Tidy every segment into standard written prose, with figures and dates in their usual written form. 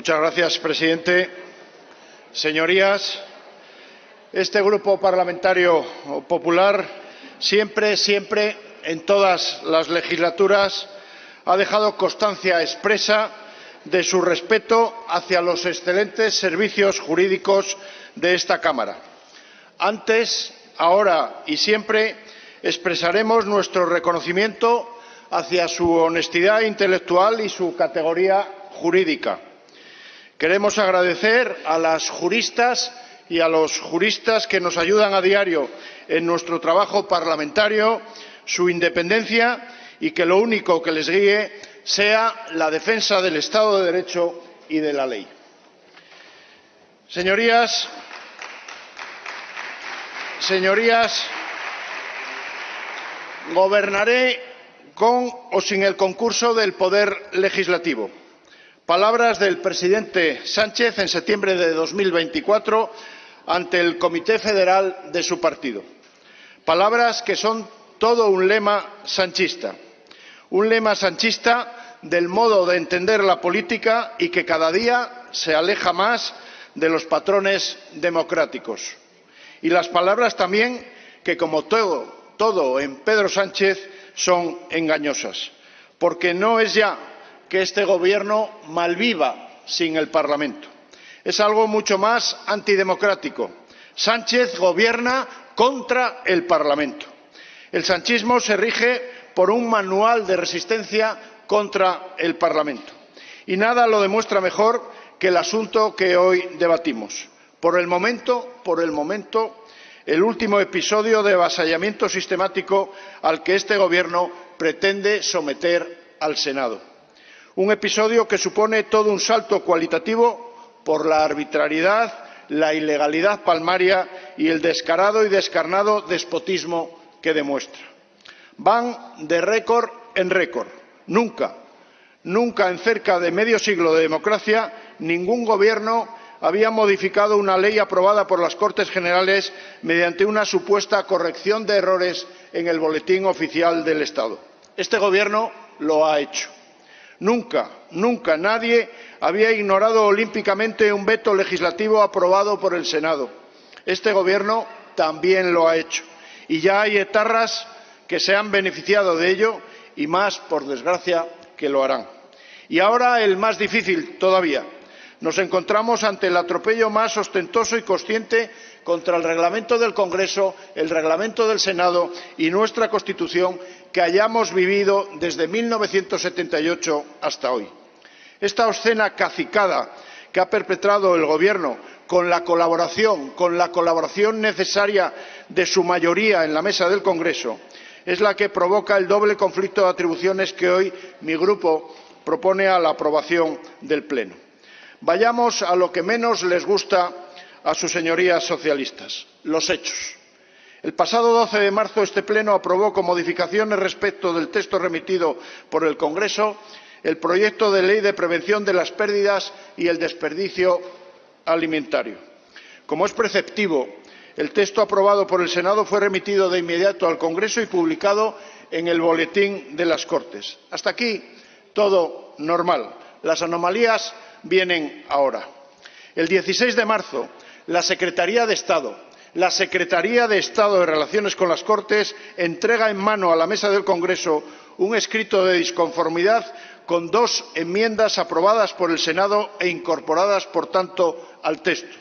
Señor presidente. Señorías, este Grupo Parlamentario Popular siempre, en todas las legislaturas, ha dejado constancia expresa de su respeto hacia los excelentes servicios jurídicos de esta Cámara. Antes, ahora y siempre expresaremos nuestro reconocimiento hacia su honestidad intelectual y su categoría jurídica. Queremos agradecer a las juristas y a los juristas que nos ayudan a diario en nuestro trabajo parlamentario su independencia y que lo único que les guíe sea la defensa del Estado de Derecho y de la ley. Señorías, gobernaré con o sin el concurso del Poder Legislativo. Palabras del presidente Sánchez en septiembre de 2024 ante el Comité Federal de su partido. Palabras que son todo un lema sanchista del modo de entender la política y que cada día se aleja más de los patrones democráticos. Y las palabras también que, como todo en Pedro Sánchez, son engañosas, porque no es ya que este Gobierno malviva sin el Parlamento. Es algo mucho más antidemocrático. Sánchez gobierna contra el Parlamento. El sanchismo se rige por un manual de resistencia contra el Parlamento. Y nada lo demuestra mejor que el asunto que hoy debatimos. Por el momento, el último episodio de avasallamiento sistemático al que este Gobierno pretende someter al Senado. Un episodio que supone todo un salto cualitativo por la arbitrariedad, la ilegalidad palmaria y el descarado y descarnado despotismo que demuestra. Van de récord en récord. Nunca en cerca de medio siglo de democracia, ningún Gobierno había modificado una ley aprobada por las Cortes Generales mediante una supuesta corrección de errores en el Boletín Oficial del Estado. Este Gobierno lo ha hecho. Nunca nadie había ignorado olímpicamente un veto legislativo aprobado por el Senado. Este Gobierno también lo ha hecho. Y ya hay etarras que se han beneficiado de ello y más, por desgracia, que lo harán. Y ahora el más difícil todavía. Nos encontramos ante el atropello más ostentoso y consciente contra el Reglamento del Congreso, el Reglamento del Senado y nuestra Constitución que hayamos vivido desde 1978 hasta hoy. Esta obscena cacicada que ha perpetrado el Gobierno con la colaboración necesaria de su mayoría en la mesa del Congreso es la que provoca el doble conflicto de atribuciones que hoy mi Grupo propone a la aprobación del Pleno. Vayamos a lo que menos les gusta a sus señorías socialistas, los hechos. El pasado 12 de marzo este Pleno aprobó con modificaciones respecto del texto remitido por el Congreso el proyecto de ley de prevención de las pérdidas y el desperdicio alimentario. Como es preceptivo, el texto aprobado por el Senado fue remitido de inmediato al Congreso y publicado en el Boletín de las Cortes. Hasta aquí todo normal. Las anomalías vienen ahora. El 16 de marzo, la Secretaría de Estado de Relaciones con las Cortes entrega en mano a la mesa del Congreso un escrito de disconformidad con 2 enmiendas aprobadas por el Senado e incorporadas, por tanto, al texto.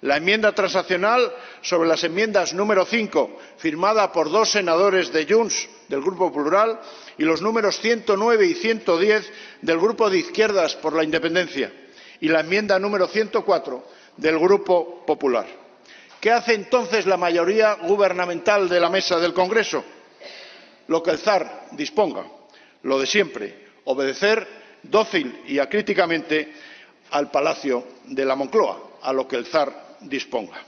La enmienda transaccional sobre las enmiendas número 5, firmada por 2 senadores de Junts, del Grupo Plural, y los números 109 y 110 del Grupo de Izquierdas por la Independencia, y la enmienda número 104 del Grupo Popular. ¿Qué hace entonces la mayoría gubernamental de la mesa del Congreso? Lo que el zar disponga, lo de siempre, obedecer dócil y acríticamente al Palacio de la Moncloa, a lo que el zar disponga.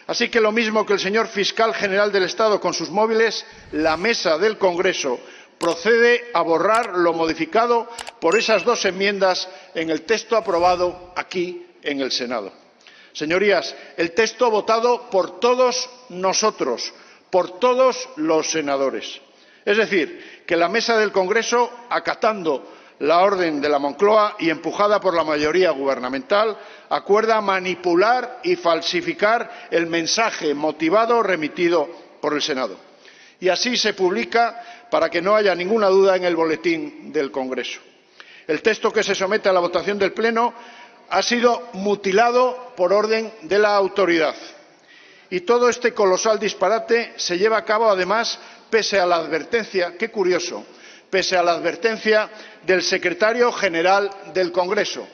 Así que lo mismo que el señor fiscal general del Estado con sus móviles, la mesa del Congreso procede a borrar lo modificado por esas 2 enmiendas en el texto aprobado aquí en el Senado. Señorías, el texto votado por todos nosotros, por todos los senadores. Es decir, que la mesa del Congreso, acatando la orden de la Moncloa y empujada por la mayoría gubernamental, acuerda manipular y falsificar el mensaje motivado remitido por el Senado. Y así se publica para que no haya ninguna duda en el boletín del Congreso. El texto que se somete a la votación del Pleno ha sido mutilado por orden de la autoridad. Y todo este colosal disparate se lleva a cabo, además, pese a la advertencia, qué curioso, pese a la advertencia del secretario general del Congreso,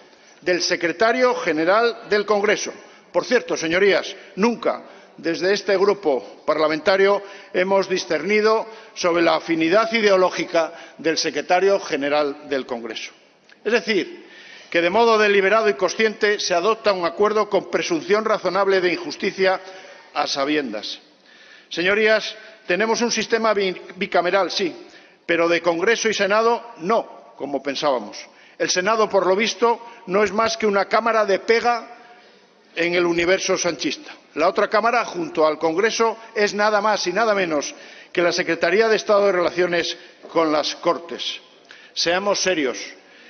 Por cierto, señorías, nunca desde este grupo parlamentario hemos discernido sobre la afinidad ideológica del secretario general del Congreso. Es decir, que de modo deliberado y consciente se adopta un acuerdo con presunción razonable de injusticia a sabiendas. Señorías, tenemos un sistema bicameral, sí, pero de Congreso y Senado no, como pensábamos. El Senado, por lo visto, no es más que una cámara de pega en el universo sanchista. La otra cámara, junto al Congreso, es nada más y nada menos que la Secretaría de Estado de Relaciones con las Cortes. Seamos serios.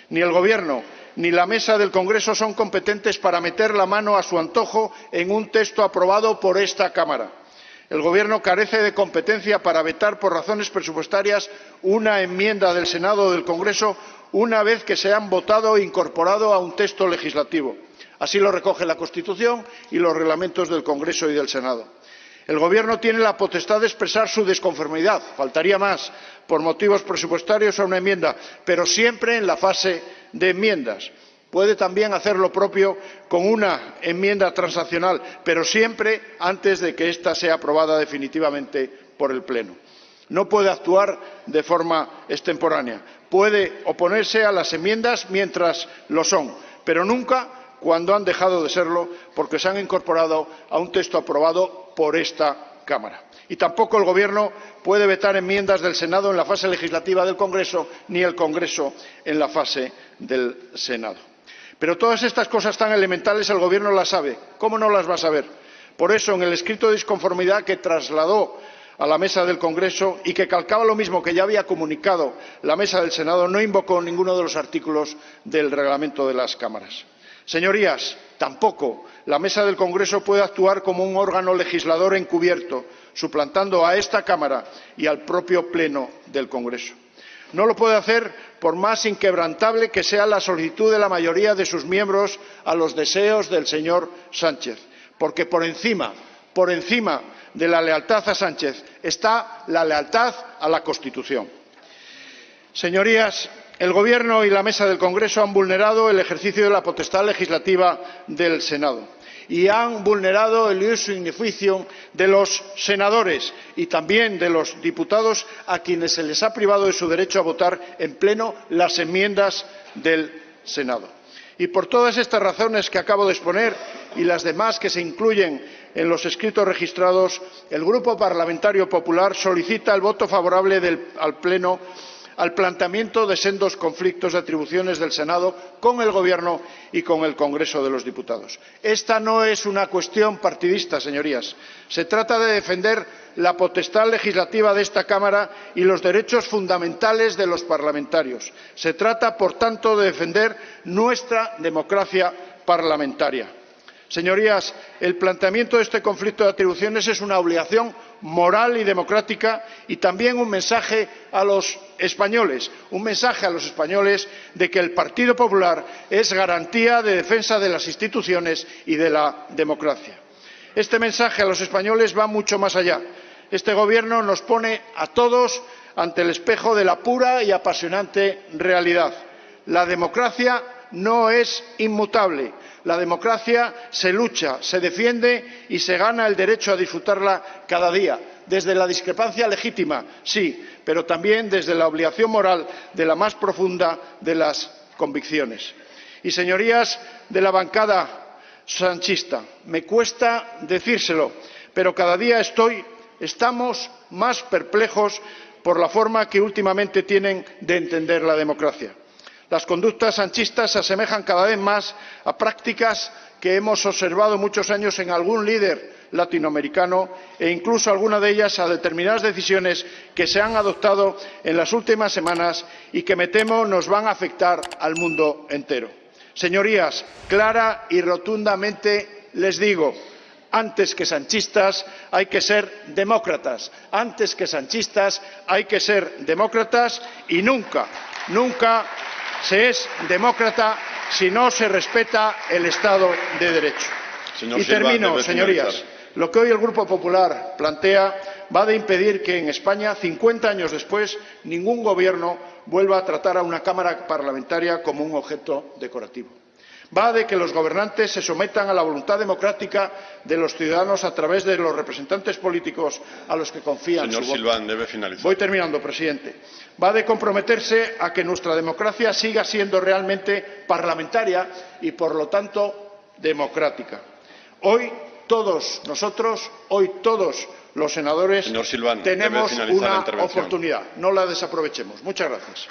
Ni el Gobierno ni la mesa del Congreso son competentes para meter la mano a su antojo en un texto aprobado por esta Cámara. El Gobierno carece de competencia para vetar por razones presupuestarias una enmienda del Senado o del Congreso una vez que se han votado e incorporado a un texto legislativo. Así lo recoge la Constitución y los reglamentos del Congreso y del Senado. El Gobierno tiene la potestad de expresar su desconformidad, faltaría más, por motivos presupuestarios a una enmienda, pero siempre en la fase de enmiendas. Puede también hacer lo propio con una enmienda transaccional, pero siempre antes de que ésta sea aprobada definitivamente por el Pleno. No puede actuar de forma extemporánea. Puede oponerse a las enmiendas mientras lo son, pero nunca cuando han dejado de serlo porque se han incorporado a un texto aprobado por esta Cámara. Y tampoco el Gobierno puede vetar enmiendas del Senado en la fase legislativa del Congreso, ni el Congreso en la fase del Senado. Pero todas estas cosas tan elementales el Gobierno las sabe. ¿Cómo no las va a saber? Por eso, en el escrito de disconformidad que trasladó a la mesa del Congreso y que calcaba lo mismo que ya había comunicado la mesa del Senado, no invocó ninguno de los artículos del reglamento de las cámaras. Señorías, tampoco la mesa del Congreso puede actuar como un órgano legislador encubierto, suplantando a esta Cámara y al propio Pleno del Congreso. No lo puede hacer por más inquebrantable que sea la solicitud de la mayoría de sus miembros a los deseos del señor Sánchez, porque por encima de la lealtad a Sánchez está la lealtad a la Constitución. Señorías, el Gobierno y la mesa del Congreso han vulnerado el ejercicio de la potestad legislativa del Senado y han vulnerado el ius significium de los senadores y también de los diputados a quienes se les ha privado de su derecho a votar en pleno las enmiendas del Senado. Y por todas estas razones que acabo de exponer y las demás que se incluyen en los escritos registrados, el Grupo Parlamentario Popular solicita el voto favorable al Pleno al planteamiento de sendos conflictos de atribuciones del Senado con el Gobierno y con el Congreso de los Diputados. Esta no es una cuestión partidista, señorías. Se trata de defender la potestad legislativa de esta Cámara y los derechos fundamentales de los parlamentarios. Se trata, por tanto, de defender nuestra democracia parlamentaria. Señorías, el planteamiento de este conflicto de atribuciones es una obligación moral y democrática y también un mensaje a los españoles, de que el Partido Popular es garantía de defensa de las instituciones y de la democracia. Este mensaje a los españoles va mucho más allá. Este Gobierno nos pone a todos ante el espejo de la pura y apasionante realidad. La democracia no es inmutable. La democracia se lucha, se defiende y se gana el derecho a disfrutarla cada día, desde la discrepancia legítima, sí, pero también desde la obligación moral de la más profunda de las convicciones. Y, señorías de la bancada sanchista, me cuesta decírselo, pero cada día estamos más perplejos por la forma que últimamente tienen de entender la democracia. Las conductas sanchistas se asemejan cada vez más a prácticas que hemos observado muchos años en algún líder latinoamericano e incluso alguna de ellas a determinadas decisiones que se han adoptado en las últimas semanas y que me temo nos van a afectar al mundo entero. Señorías, clara y rotundamente les digo, antes que sanchistas hay que ser demócratas, antes que sanchistas hay que ser demócratas y nunca se es demócrata si no se respeta el Estado de Derecho. Y termino, señorías. Lo que hoy el Grupo Popular plantea va de impedir que en España, 50 años después, ningún gobierno vuelva a tratar a una Cámara parlamentaria como un objeto decorativo. Va de que los gobernantes se sometan a la voluntad democrática de los ciudadanos a través de los representantes políticos a los que confían su voto. Señor Silván, debe finalizar. Voy terminando, presidente. Va de comprometerse a que nuestra democracia siga siendo realmente parlamentaria y, por lo tanto, democrática. Hoy todos nosotros, hoy todos los senadores, Señor Silván, tenemos debe finalizar la una intervención. oportunidad. No la desaprovechemos. Muchas gracias.